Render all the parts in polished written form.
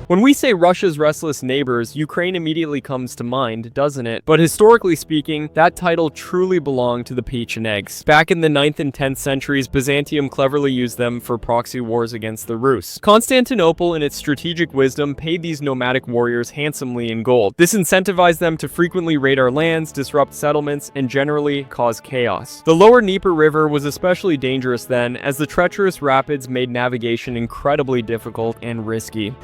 When we say Russia's restless neighbors, Ukraine immediately comes to mind, doesn't it? But historically speaking, that title truly belonged to the Pechenegs. Back in the 9th and 10th centuries, Byzantium cleverly used them for proxy wars against the Rus. Constantinople, in its strategic wisdom, paid these nomadic warriors handsomely in gold. This incentivized them to frequently raid our lands, disrupt settlements, and generally cause chaos. The lower Dnieper River was especially dangerous then, as the treacherous rapids made navigation incredibly difficult and risky.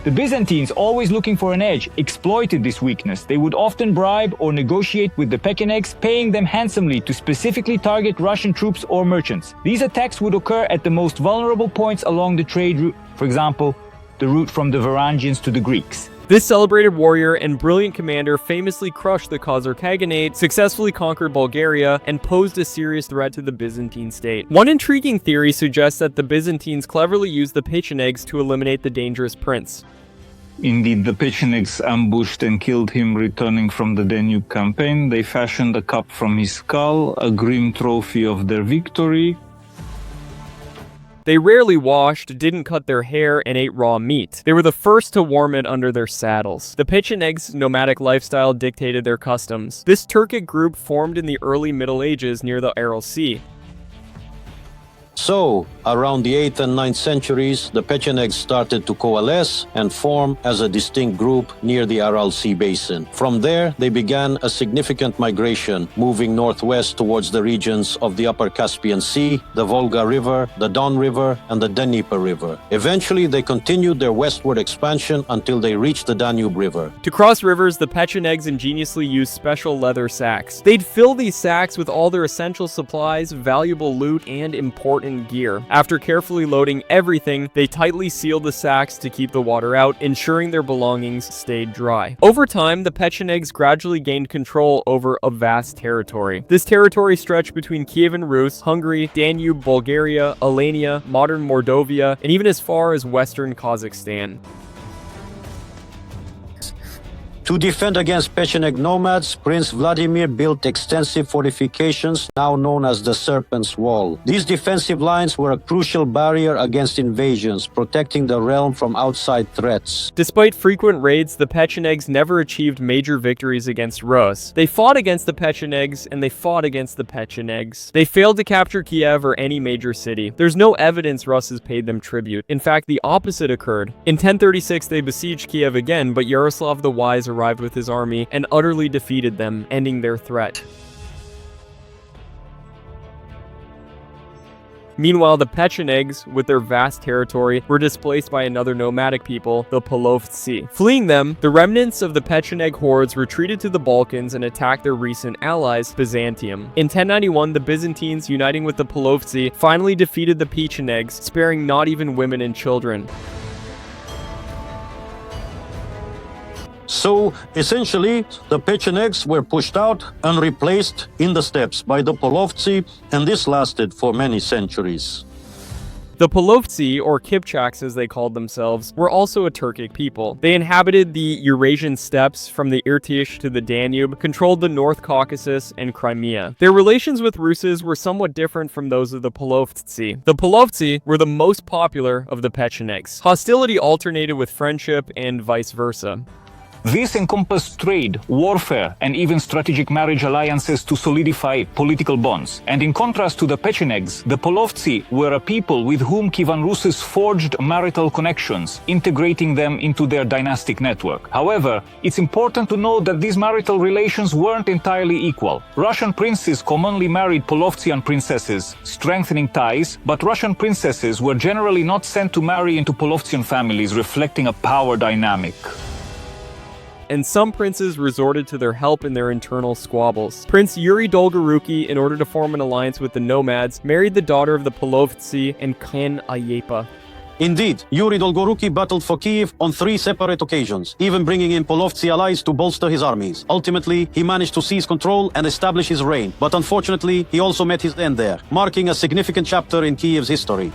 The Byzantines, always looking for an edge, exploited this weakness. They would often bribe or negotiate with the Pechenegs, paying them handsomely to specifically target Russian troops or merchants. These attacks would occur at the most vulnerable points along the trade route, for example, the route from the Varangians to the Greeks. This celebrated warrior and brilliant commander famously crushed the Khazar Khaganate, successfully conquered Bulgaria, and posed a serious threat to the Byzantine state. One intriguing theory suggests that the Byzantines cleverly used the Pechenegs to eliminate the dangerous prince. Indeed, the Pechenegs ambushed and killed him returning from the Danube campaign. They fashioned a cup from his skull, a grim trophy of their victory. They rarely washed, didn't cut their hair, and ate raw meat. They were the first to warm it under their saddles. The Pechenegs' nomadic lifestyle dictated their customs. This Turkic group formed in the early Middle Ages near the Aral Sea. So, around the 8th and 9th centuries, the Pechenegs started to coalesce and form as a distinct group near the Aral Sea basin. From there, they began a significant migration, moving northwest towards the regions of the Upper Caspian Sea, the Volga River, the Don River, and the Dnieper River. Eventually, they continued their westward expansion until they reached the Danube River. To cross rivers, the Pechenegs ingeniously used special leather sacks. They'd fill these sacks with all their essential supplies, valuable loot, and important gear. After carefully loading everything, they tightly sealed the sacks to keep the water out, ensuring their belongings stayed dry. Over time, the Pechenegs gradually gained control over a vast territory. This territory stretched between Kievan Rus, Hungary, Danube, Bulgaria, Alania, modern Mordovia, and even as far as western Kazakhstan. To defend against Pecheneg nomads, Prince Vladimir built extensive fortifications now known as the Serpent's Wall. These defensive lines were a crucial barrier against invasions, protecting the realm from outside threats. Despite frequent raids, the Pechenegs never achieved major victories against Rus. They fought against the Pechenegs, and they fought against the Pechenegs. They failed to capture Kiev or any major city. There's no evidence Rus has paid them tribute. In fact, the opposite occurred. In 1036, they besieged Kiev again, but Yaroslav the Wise arrived with his army and utterly defeated them, ending their threat. Meanwhile, the Pechenegs, with their vast territory, were displaced by another nomadic people, the Polovtsi. Fleeing them, the remnants of the Pecheneg hordes retreated to the Balkans and attacked their recent allies, Byzantium. In 1091, the Byzantines, uniting with the Polovtsi, finally defeated the Pechenegs, sparing not even women and children. So, essentially, the Pechenegs were pushed out and replaced in the steppes by the Polovtsi, and this lasted for many centuries. The Polovtsi, or Kipchaks as they called themselves, were also a Turkic people. They inhabited the Eurasian steppes from the Irtysh to the Danube, controlled the North Caucasus and Crimea. Their relations with Ruses were somewhat different from those of the Polovtsi. The Polovtsi were the most popular of the Pechenegs. Hostility alternated with friendship and vice versa. This encompassed trade, warfare, and even strategic marriage alliances to solidify political bonds. And in contrast to the Pechenegs, the Polovtsi were a people with whom Kievan Rus forged marital connections, integrating them into their dynastic network. However, it's important to note that these marital relations weren't entirely equal. Russian princes commonly married Polovtsian princesses, strengthening ties, but Russian princesses were generally not sent to marry into Polovtsian families, reflecting a power dynamic. And some princes resorted to their help in their internal squabbles. Prince Yuri Dolgoruki, in order to form an alliance with the Nomads, married the daughter of the Polovtsi and Khan Ayepa. Indeed, Yuri Dolgoruki battled for Kiev on 3 separate occasions, even bringing in Polovtsi allies to bolster his armies. Ultimately, he managed to seize control and establish his reign, but unfortunately, he also met his end there, marking a significant chapter in Kiev's history.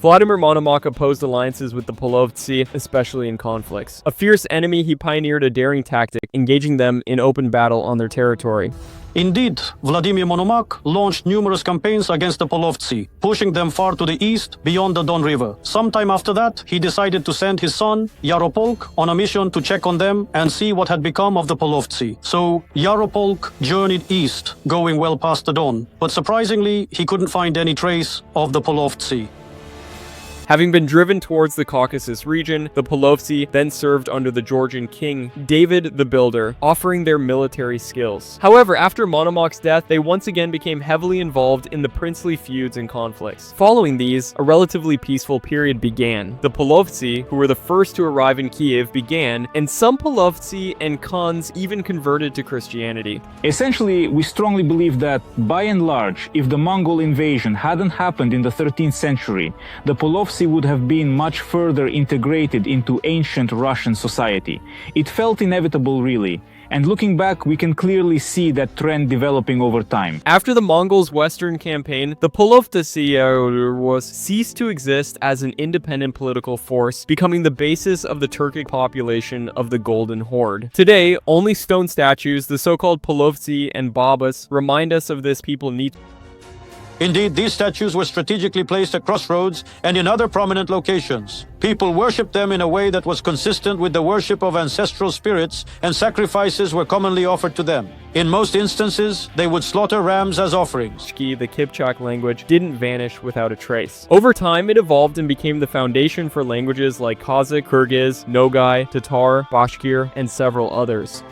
Vladimir Monomakh opposed alliances with the Polovtsi, especially in conflicts. A fierce enemy, he pioneered a daring tactic, engaging them in open battle on their territory. Indeed, Vladimir Monomakh launched numerous campaigns against the Polovtsi, pushing them far to the east beyond the Don River. Sometime after that, he decided to send his son, Yaropolk, on a mission to check on them and see what had become of the Polovtsi. So, Yaropolk journeyed east, going well past the Don, but surprisingly, he couldn't find any trace of the Polovtsi. Having been driven towards the Caucasus region, the Polovtsi then served under the Georgian king, David the Builder, offering their military skills. However, after Monomakh's death, they once again became heavily involved in the princely feuds and conflicts. Following these, a relatively peaceful period began. The Polovtsi, who were the first to arrive in Kiev, began, and some Polovtsi and Khans even converted to Christianity. Essentially, we strongly believe that, by and large, if the Mongol invasion hadn't happened in the 13th century, the Polovtsi would have been much further integrated into ancient Russian society. It felt inevitable, really. And looking back, we can clearly see that trend developing over time. After the Mongols' western campaign, the Polovtsi ceased to exist as an independent political force, becoming the basis of the Turkic population of the Golden Horde. Today, only stone statues, the so-called Polovtsi and Babas, remind us of this people need. Indeed, these statues were strategically placed at crossroads and in other prominent locations. People worshipped them in a way that was consistent with the worship of ancestral spirits, and sacrifices were commonly offered to them. In most instances, they would slaughter rams as offerings. The Kipchak language didn't vanish without a trace. Over time, it evolved and became the foundation for languages like Kazakh, Kyrgyz, Nogai, Tatar, Bashkir, and several others.